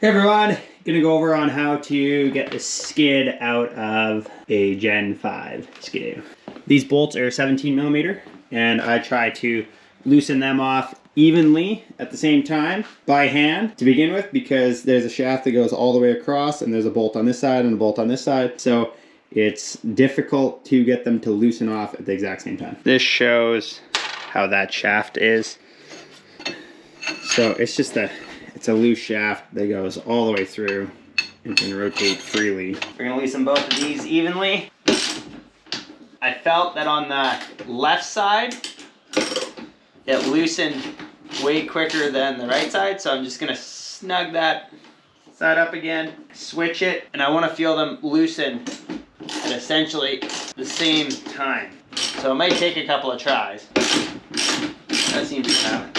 Hey everyone, gonna go over on how to get the skid out of a Gen 5 Skidoo. These bolts are 17 millimeter and I try to loosen them off evenly at the same time by hand to begin with, because there's a shaft that goes all the way across and there's a bolt on this side and a bolt on this side. So it's difficult to get them to loosen off at the exact same time. This shows how that shaft is. So it's just it's a loose shaft that goes all the way through and can rotate freely. We're gonna loosen both of these evenly. I felt that on the left side, it loosened way quicker than the right side, so I'm just gonna snug that side up again, switch it, and I wanna feel them loosen at essentially the same time. So it might take a couple of tries. That seems to happen.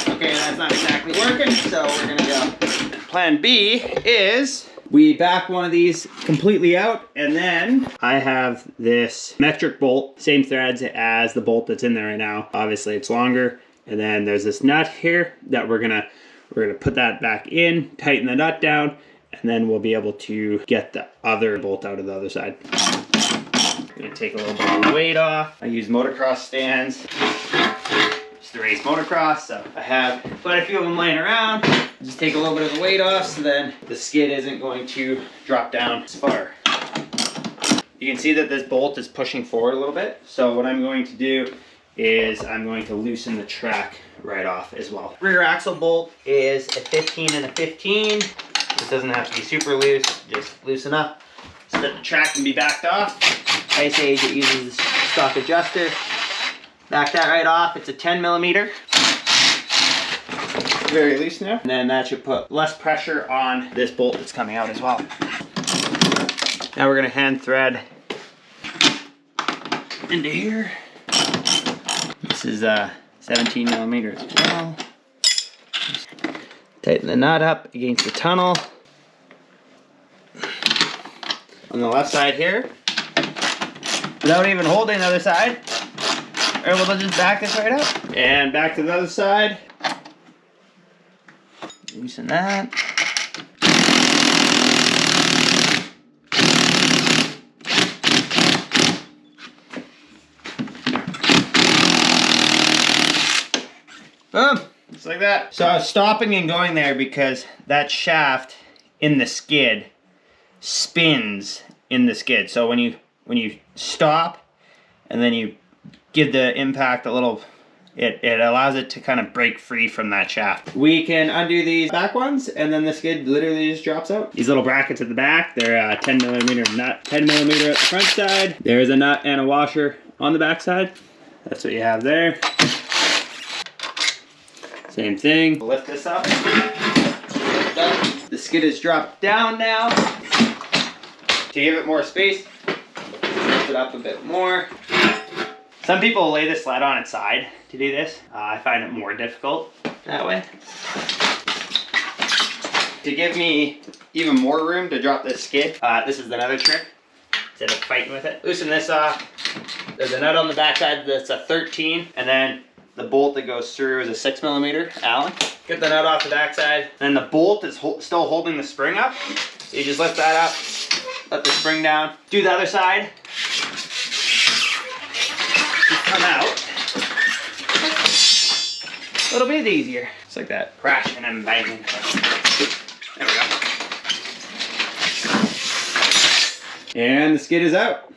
Okay, that's not exactly working, so we're gonna go. Plan B is we back one of these completely out, and then I have this metric bolt, same threads as the bolt that's in there right now. Obviously it's longer, and then there's this nut here that we're gonna put that back in, tighten the nut down, and then we'll be able to get the other bolt out of the other side. I'm gonna take a little bit of the weight off. I use motocross stands to race motocross, so I have quite a few of them laying around. Just take a little bit of the weight off so then the skid isn't going to drop down as far. You can see that this bolt is pushing forward a little bit, so what I'm going to do is I'm going to loosen the track right off as well. Rear axle bolt is a 15 and a 15. It doesn't have to be super loose, just loose enough so that the track can be backed off. Ice Age, it uses the stock adjuster. Back that right off. It's a 10 millimeter. Very loose now. And then that should put less pressure on this bolt that's coming out as well. Now we're gonna hand thread into here. This is 17 millimeter as well. Tighten the nut up against the tunnel. On the left side here, without even holding the other side, we're able to just back this right up. And back to the other side. Loosen that. Boom, just like that. So I was stopping and going there because that shaft in the skid spins in the skid. So when you stop and then you give the impact a little, it allows it to kind of break free from that shaft. We can undo these back ones and then the skid literally just drops out. These little brackets at the back, they're 10 millimeter nut, 10 millimeter at the front side. There's a nut and a washer on the back side. That's what you have there. Same thing. Lift this up. The skid is dropped down now. To give it more space, lift it up a bit more. Some people lay the sled on its side to do this. I find it more difficult that way. To give me even more room to drop this skid, this is another trick. Instead of fighting with it, loosen this off. There's a nut on the back side that's a 13, and then the bolt that goes through is a 6 millimeter Allen. Get the nut off the back side, and the bolt is still holding the spring up. So you just lift that up, let the spring down. Do the other side. Come out a little bit easier. Just like that. Crashing and banging. There we go. And the skid is out.